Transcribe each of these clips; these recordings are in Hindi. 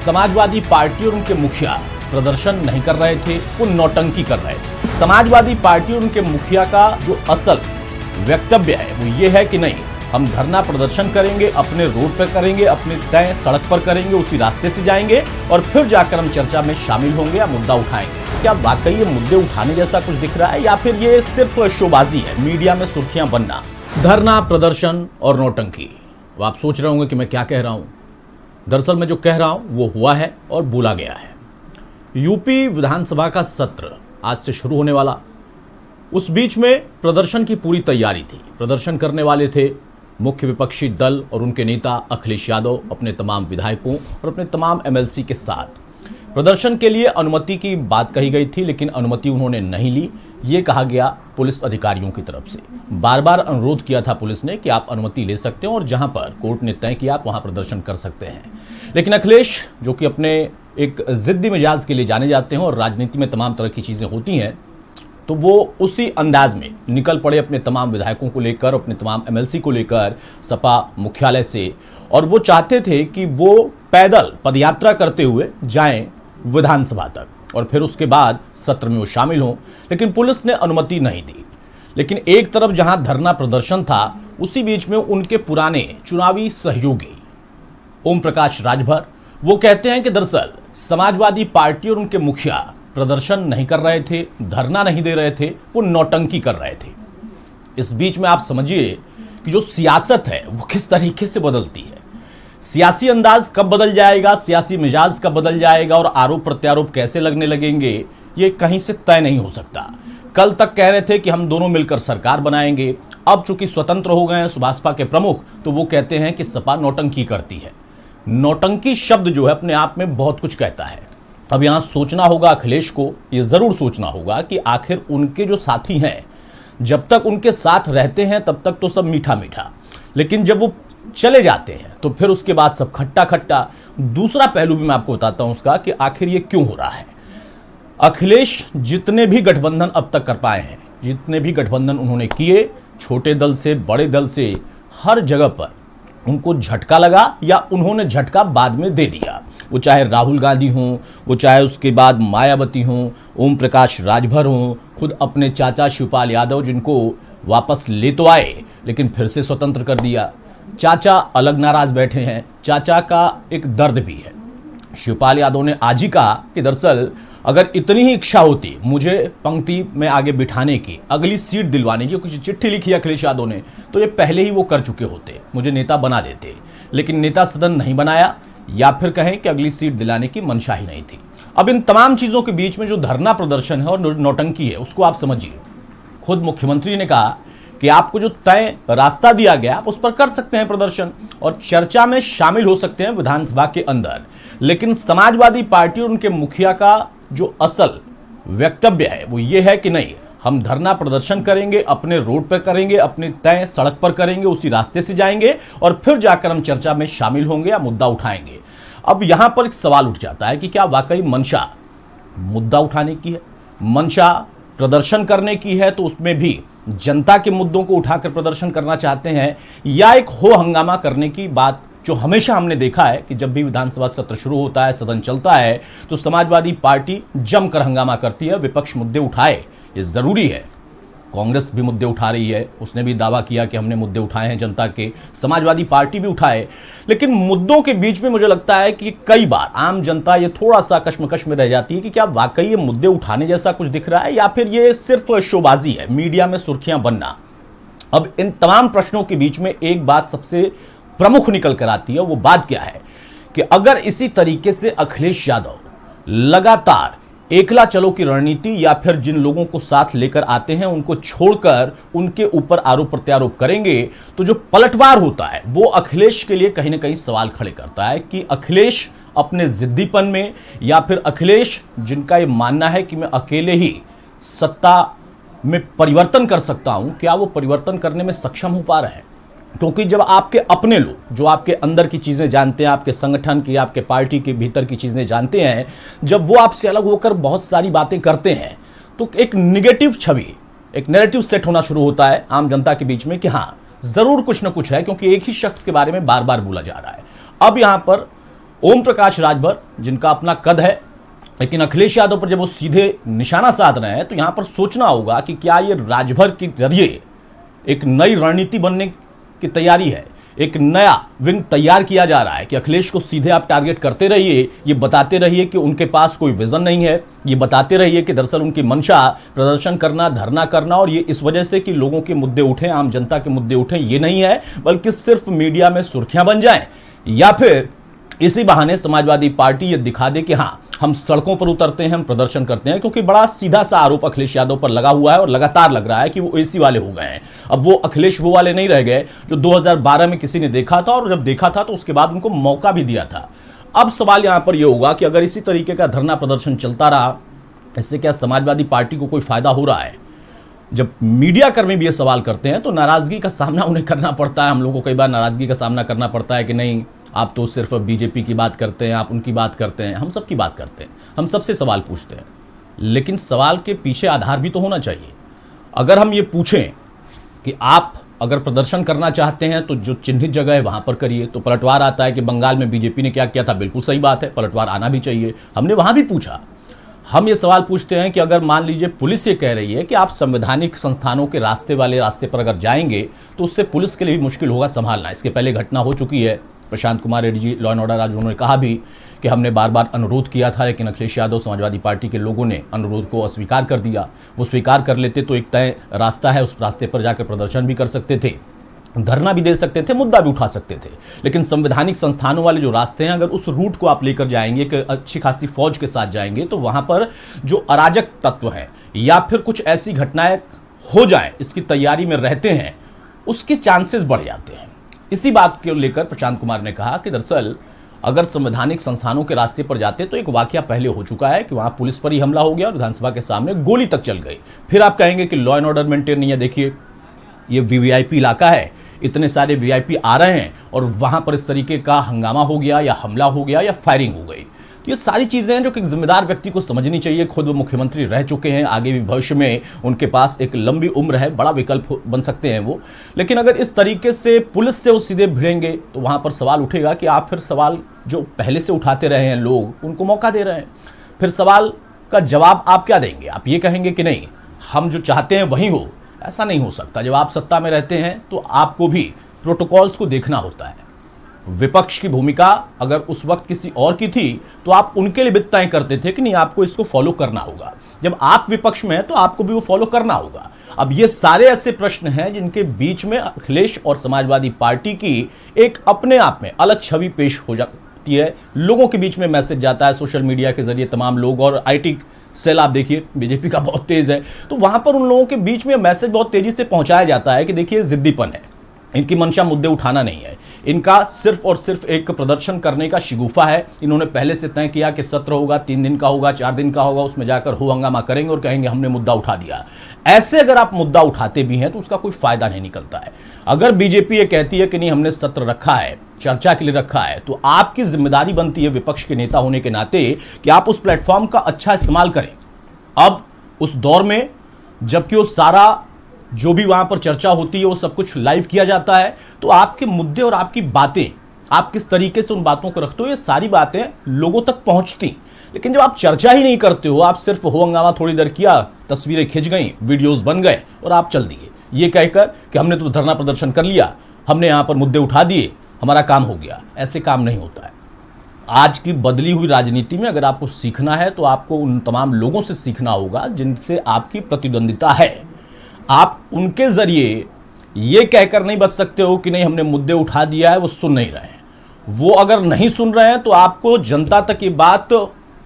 समाजवादी पार्टी और उनके मुखिया प्रदर्शन नहीं कर रहे थे, वो नौटंकी कर रहे थे। समाजवादी पार्टी और उनके मुखिया का जो असल वक्तव्य है वो ये है कि नहीं, हम धरना प्रदर्शन करेंगे, अपने रोड पर करेंगे, अपने तय सड़क पर करेंगे, उसी रास्ते से जाएंगे और फिर जाकर हम चर्चा में शामिल होंगे या मुद्दा उठाएंगे। क्या वाकई ये मुद्दे उठाने जैसा कुछ दिख रहा है या फिर ये सिर्फ शोबाजी है, मीडिया में सुर्खियां बनना? धरना प्रदर्शन और नौटंकी। वो आप सोच रहे होंगे कि मैं क्या कह रहा हूं। दरअसल मैं जो कह रहा हूं वो हुआ है और बोला गया है। यूपी विधानसभा का सत्र आज से शुरू होने वाला, उस बीच में प्रदर्शन की पूरी तैयारी थी। प्रदर्शन करने वाले थे मुख्य विपक्षी दल और उनके नेता अखिलेश यादव अपने तमाम विधायकों और अपने तमाम एमएलसी के साथ। प्रदर्शन के लिए अनुमति की बात कही गई थी, लेकिन अनुमति उन्होंने नहीं ली। ये कहा गया पुलिस अधिकारियों की तरफ से। बार बार अनुरोध किया था पुलिस ने कि आप अनुमति ले सकते हो और जहां पर कोर्ट ने तय किया आप वहां प्रदर्शन कर सकते हैं। लेकिन अखिलेश, जो कि अपने एक जिद्दी मिजाज के लिए जाने जाते हैं और राजनीति में तमाम तरह की चीज़ें होती हैं, तो वो उसी अंदाज में निकल पड़े अपने तमाम विधायकों को लेकर, अपने तमाम एमएलसी को लेकर सपा मुख्यालय से। और वो चाहते थे कि वो पैदल पदयात्रा करते हुए जाएं विधानसभा तक और फिर उसके बाद सत्र में वो शामिल हों, लेकिन पुलिस ने अनुमति नहीं दी। लेकिन एक तरफ जहां धरना प्रदर्शन था, उसी बीच में उनके पुराने चुनावी सहयोगी ओम प्रकाश राजभर वो कहते हैं कि दरअसल समाजवादी पार्टी और उनके मुखिया प्रदर्शन नहीं कर रहे थे, धरना नहीं दे रहे थे, वो नौटंकी कर रहे थे। इस बीच में आप समझिए कि जो सियासत है वो किस तरीके से बदलती है। सियासी अंदाज कब बदल जाएगा, सियासी मिजाज कब बदल जाएगा और आरोप प्रत्यारोप कैसे लगने लगेंगे, ये कहीं से तय नहीं हो सकता। कल तक कह रहे थे कि हम दोनों मिलकर सरकार बनाएंगे, अब चूंकि स्वतंत्र हो गए हैं सुभाषपा के प्रमुख, तो वो कहते हैं कि सपा नौटंकी करती है। नौटंकी शब्द जो है अपने आप में बहुत कुछ कहता है। अब यहां सोचना होगा अखिलेश को, ये जरूर सोचना होगा कि आखिर उनके जो साथी हैं, जब तक उनके साथ रहते हैं तब तक तो सब मीठा मीठा, लेकिन जब वो चले जाते हैं तो फिर उसके बाद सब खट्टा खट्टा। दूसरा पहलू भी मैं आपको बताता हूं उसका कि आखिर ये क्यों हो रहा है। अखिलेश जितने भी गठबंधन अब तक कर पाए हैं, जितने भी गठबंधन उन्होंने किए, छोटे दल से बड़े दल से, हर जगह पर उनको झटका लगा या उन्होंने झटका बाद में दे दिया। वो चाहे राहुल गांधी हों, वो चाहे उसके बाद मायावती हों, ओम प्रकाश राजभर हों, खुद अपने चाचा शिवपाल यादव, जिनको वापस ले तो आए लेकिन फिर से स्वतंत्र कर दिया। चाचा अलग नाराज बैठे हैं, चाचा का एक दर्द भी है। शिवपाल यादव ने आज ही कहा कि दरअसल अगर इतनी ही इच्छा होती मुझे पंक्ति में आगे बिठाने की, अगली सीट दिलवाने की, कुछ चिट्ठी लिखी अखिलेश यादव ने, तो ये पहले ही वो कर चुके होते, मुझे नेता बना देते। लेकिन नेता सदन नहीं बनाया, या फिर कहें कि अगली सीट दिलाने की मंशा ही नहीं थी। अब इन तमाम चीज़ों के बीच में जो धरना प्रदर्शन है और नौटंकी है, उसको आप समझिए। खुद मुख्यमंत्री ने कहा कि आपको जो तय रास्ता दिया गया आप उस पर कर सकते हैं प्रदर्शन और चर्चा में शामिल हो सकते हैं विधानसभा के अंदर। लेकिन समाजवादी पार्टी और उनके मुखिया का जो असल वक्तव्य है वो ये है कि नहीं, हम धरना प्रदर्शन करेंगे, अपने रोड पर करेंगे, अपने तय सड़क पर करेंगे, उसी रास्ते से जाएंगे और फिर जाकर हम चर्चा में शामिल होंगे या मुद्दा उठाएंगे। अब यहां पर एक सवाल उठ जाता है कि क्या वाकई मंशा मुद्दा उठाने की है, मंशा प्रदर्शन करने की है, तो उसमें भी जनता के मुद्दों को उठाकर प्रदर्शन करना चाहते हैं, या एक हो हंगामा करने की बात जो हमेशा हमने देखा है कि जब भी विधानसभा सत्र शुरू होता है, सदन चलता है, तो समाजवादी पार्टी जमकर हंगामा करती है, विपक्ष मुद्दे उठाए, ये जरूरी है। कांग्रेस भी मुद्दे उठा रही है, उसने भी दावा किया कि हमने मुद्दे उठाए हैं जनता के, समाजवादी पार्टी भी उठाए। लेकिन मुद्दों के बीच में मुझे लगता है कि कई बार आम जनता ये थोड़ा सा कश्मकश में रह जाती है कि क्या वाकई ये मुद्दे उठाने जैसा कुछ दिख रहा है या फिर ये सिर्फ शोबाजी है, मीडिया में सुर्खियां बनना। अब इन तमाम प्रश्नों के बीच में एक बात सबसे प्रमुख निकल कर आती है। वो बात क्या है कि अगर इसी तरीके से अखिलेश यादव लगातार एकला चलो की रणनीति या फिर जिन लोगों को साथ लेकर आते हैं उनको छोड़कर उनके ऊपर आरोप प्रत्यारोप करेंगे, तो जो पलटवार होता है वो अखिलेश के लिए कहीं ना कहीं सवाल खड़े करता है कि अखिलेश अपने जिद्दीपन में, या फिर अखिलेश जिनका ये मानना है कि मैं अकेले ही सत्ता में परिवर्तन कर सकता हूं, क्या वो परिवर्तन करने में सक्षम हो पा रहे हैं? क्योंकि जब आपके अपने लोग जो आपके अंदर की चीज़ें जानते हैं, आपके संगठन की, आपके पार्टी के भीतर की चीज़ें जानते हैं, जब वो आपसे अलग होकर बहुत सारी बातें करते हैं, तो एक निगेटिव छवि, एक नैरेटिव सेट होना शुरू होता है आम जनता के बीच में कि हाँ, ज़रूर कुछ ना कुछ है, क्योंकि एक ही शख्स के बारे में बार बार बोला जा रहा है। अब यहाँ पर ओम प्रकाश राजभर जिनका अपना कद है, लेकिन अखिलेश यादव पर जब वो सीधे निशाना साध रहे हैं तो यहां पर सोचना होगा कि क्या ये राजभर के जरिए एक नई रणनीति बनने की तैयारी है, एक नया विंग तैयार किया जा रहा है कि अखिलेश को सीधे आप टारगेट करते रहिए, ये बताते रहिए कि उनके पास कोई विजन नहीं है, ये बताते रहिए कि दरअसल उनकी मंशा प्रदर्शन करना, धरना करना और ये इस वजह से कि लोगों के मुद्दे उठें, आम जनता के मुद्दे उठें, ये नहीं है, बल्कि सिर्फ मीडिया में सुर्खियां बन जाएं या फिर इसी बहाने समाजवादी पार्टी ये दिखा दे कि हां हम सड़कों पर उतरते हैं, हम प्रदर्शन करते हैं। क्योंकि बड़ा सीधा सा आरोप अखिलेश यादव पर लगा हुआ है और लगातार लग रहा है कि वो एसी वाले हो गए हैं। अब वो अखिलेश वो वाले नहीं रह गए जो 2012 में किसी ने देखा था और जब देखा था तो उसके बाद उनको मौका भी दिया था। अब सवाल यहां पर यह होगा कि अगर इसी तरीके का धरना प्रदर्शन चलता रहा, इससे क्या समाजवादी पार्टी को कोई फायदा हो रहा है? जब मीडिया कर्मी भी ये सवाल करते हैं तो नाराजगी का सामना उन्हें करना पड़ता है। हम लोगों को कई बार नाराजगी का सामना करना पड़ता है कि नहीं, आप तो सिर्फ बीजेपी की बात करते हैं, आप उनकी बात करते हैं, हम सबकी बात करते हैं, हम सबसे सवाल पूछते हैं, लेकिन सवाल के पीछे आधार भी तो होना चाहिए। अगर हम ये पूछें कि आप अगर प्रदर्शन करना चाहते हैं तो जो चिन्हित जगह है वहां पर करिए, तो पलटवार आता है कि बंगाल में बीजेपी ने क्या किया था। बिल्कुल सही बात है, पलटवार आना भी चाहिए, हमने वहां भी पूछा। हम ये सवाल पूछते हैं कि अगर मान लीजिए पुलिस ये कह रही है कि आप संवैधानिक संस्थानों के रास्ते वाले रास्ते पर अगर जाएंगे तो उससे पुलिस के लिए भी मुश्किल होगा संभालना। इसके पहले घटना हो चुकी है, Prashant Kumar Reddy ji law and order, आज उन्होंने कहा भी कि हमने बार बार अनुरोध किया था, लेकिन अखिलेश यादव समाजवादी पार्टी के लोगों ने अनुरोध को अस्वीकार कर दिया। वो स्वीकार कर लेते तो एक तय रास्ता है, उस रास्ते पर जाकर प्रदर्शन भी कर सकते थे, धरना भी दे सकते थे, मुद्दा भी उठा सकते थे। लेकिन संवैधानिक संस्थानों वाले जो रास्ते हैं, अगर उस रूट को आप लेकर जाएंगे कि अच्छी खासी फौज के साथ जाएंगे तो वहां पर जो अराजक तत्व हैं या फिर कुछ ऐसी घटनाएं हो जाए इसकी तैयारी में रहते हैं, उसके चांसेस बढ़ जाते हैं। इसी बात को लेकर प्रशांत कुमार ने कहा कि दरअसल अगर संवैधानिक संस्थानों के रास्ते पर जाते तो एक वाकया पहले हो चुका है कि वहां पुलिस पर ही हमला हो गया और विधानसभा के सामने गोली तक चल गई। फिर आप कहेंगे कि लॉ एंड ऑर्डर मेंटेन नहीं है। देखिए, ये वीवीआईपी इलाका है, इतने सारे वीआईपी आ रहे हैं और वहां पर इस तरीके का हंगामा हो गया या हमला हो गया या फायरिंग हो गई। तो ये सारी चीजें हैं जो कि एक जिम्मेदार व्यक्ति को समझनी चाहिए। खुद वो मुख्यमंत्री रह चुके हैं, आगे भी भविष्य में उनके पास एक लंबी उम्र है, बड़ा विकल्प बन सकते हैं वो। लेकिन अगर इस तरीके से पुलिस से वो सीधे भिड़ेंगे तो वहां पर सवाल उठेगा कि आप फिर सवाल जो पहले से उठाते रहे हैं लोग, उनको मौका दे रहे हैं। फिर सवाल का जवाब आप क्या देंगे? आप ये कहेंगे कि नहीं, हम जो चाहते हैं वही हो। ऐसा नहीं हो सकता। जब आप सत्ता में रहते हैं तो आपको भी प्रोटोकॉल्स को देखना होता है। विपक्ष की भूमिका अगर उस वक्त किसी और की थी तो आप उनके लिए भी तय करते थे कि नहीं, आपको इसको फॉलो करना होगा। जब आप विपक्ष में हैं तो आपको भी वो फॉलो करना होगा। अब ये सारे ऐसे प्रश्न हैं जिनके बीच में अखिलेश और समाजवादी पार्टी की एक अपने आप में अलग छवि पेश हो जाती है। लोगों के बीच में मैसेज जाता है सोशल मीडिया के जरिए, तमाम लोग, और आईटी सेल आप देखिए बीजेपी का बहुत तेज है, तो वहां पर उन लोगों के बीच में मैसेज बहुत तेजी से पहुंचाया जाता है कि देखिए जिद्दीपन है, इनकी मंशा मुद्दे उठाना नहीं है, इनका सिर्फ और सिर्फ एक प्रदर्शन करने का शिगुफा है। इन्होंने पहले से तय किया कि सत्र होगा, 3 दिन का होगा, 4 दिन का होगा, उसमें जाकर हो हंगामा करेंगे और कहेंगे हमने मुद्दा उठा दिया। ऐसे अगर आप मुद्दा उठाते भी हैं तो उसका कोई फायदा नहीं निकलता है। अगर बीजेपी ये कहती है कि नहीं, हमने सत्र रखा है, चर्चा के लिए रखा है, तो आपकी जिम्मेदारी बनती है विपक्ष के नेता होने के नाते कि आप उस प्लेटफॉर्म का अच्छा इस्तेमाल करें। अब उस दौर में जबकि वो सारा जो भी वहां पर चर्चा होती है वो सब कुछ लाइव किया जाता है, तो आपके मुद्दे और आपकी बातें, आप किस तरीके से उन बातों को रखते हो, ये सारी बातें लोगों तक पहुंचती। लेकिन जब आप चर्चा ही नहीं करते हो, आप सिर्फ हो हंगामा थोड़ी देर किया, तस्वीरें खिंच गई, वीडियोस बन गए और आप चल दिए, ये कहकर कि हमने तो धरना प्रदर्शन कर लिया, हमने यहां पर मुद्दे उठा दिए, हमारा काम हो गया। ऐसे काम नहीं होता है। आज की बदली हुई राजनीति में अगर आपको सीखना है तो आपको उन तमाम लोगों से सीखना होगा जिनसे आपकी प्रतिद्वंदिता है। आप उनके जरिए ये कहकर नहीं बच सकते हो कि नहीं, हमने मुद्दे उठा दिया है, वो सुन नहीं रहे हैं। वो अगर नहीं सुन रहे हैं तो आपको जनता तक ये बात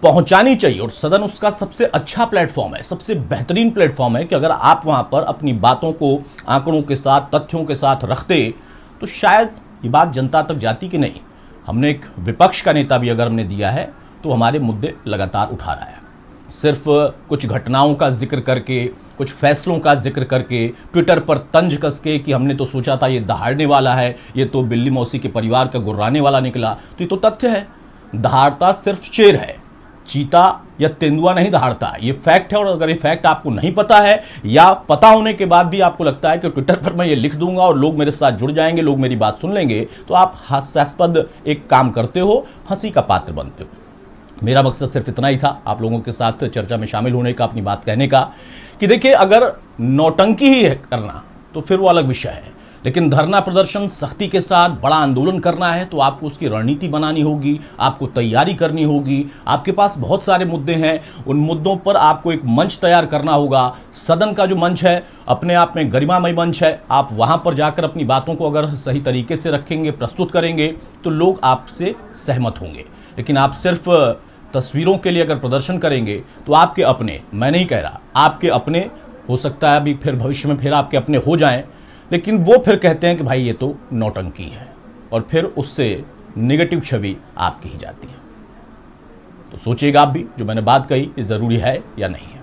पहुंचानी चाहिए, और सदन उसका सबसे अच्छा प्लेटफॉर्म है, सबसे बेहतरीन प्लेटफॉर्म है कि अगर आप वहां पर अपनी बातों को आंकड़ों के साथ, तथ्यों के साथ रखते तो शायद ये बात जनता तक जाती कि नहीं, हमने एक विपक्ष का नेता भी अगर हमने दिया है तो हमारे मुद्दे लगातार उठा रहा है। सिर्फ कुछ घटनाओं का जिक्र करके, कुछ फैसलों का जिक्र करके, ट्विटर पर तंज कस के कि हमने तो सोचा था ये दहाड़ने वाला है, ये तो बिल्ली मौसी के परिवार का गुर्राने वाला निकला, तो ये तो तथ्य है। दहाड़ता सिर्फ शेर है, चीता या तेंदुआ नहीं दहाड़ता, ये फैक्ट है। और अगर ये फैक्ट आपको नहीं पता है या पता होने के बाद भी आपको लगता है कि ट्विटर पर मैं ये लिख दूंगा और लोग मेरे साथ जुड़ जाएंगे, लोग मेरी बात सुन लेंगे, तो आप हास्यास्पद एक काम करते हो, हंसी का पात्र बनते हो। मेरा मकसद सिर्फ इतना ही था, आप लोगों के साथ चर्चा में शामिल होने का, अपनी बात कहने का, कि देखिए अगर नौटंकी ही है करना तो फिर वो अलग विषय है, लेकिन धरना प्रदर्शन सख्ती के साथ बड़ा आंदोलन करना है तो आपको उसकी रणनीति बनानी होगी, आपको तैयारी करनी होगी। आपके पास बहुत सारे मुद्दे हैं, उन मुद्दों पर आपको एक मंच तैयार करना होगा। सदन का जो मंच है अपने आप में गरिमामय मंच है, आप वहां पर जाकर अपनी बातों को अगर सही तरीके से रखेंगे, प्रस्तुत करेंगे तो लोग आपसे सहमत होंगे। लेकिन आप सिर्फ तस्वीरों के लिए अगर प्रदर्शन करेंगे तो आपके अपने, मैं नहीं कह रहा, आपके अपने हो सकता है अभी फिर भविष्य में फिर आपके अपने हो जाएं, लेकिन वो फिर कहते हैं कि भाई ये तो नौटंकी है, और फिर उससे नेगेटिव छवि आपकी ही जाती है। तो सोचिएगा आप भी, जो मैंने बात कही ये ज़रूरी है या नहीं है।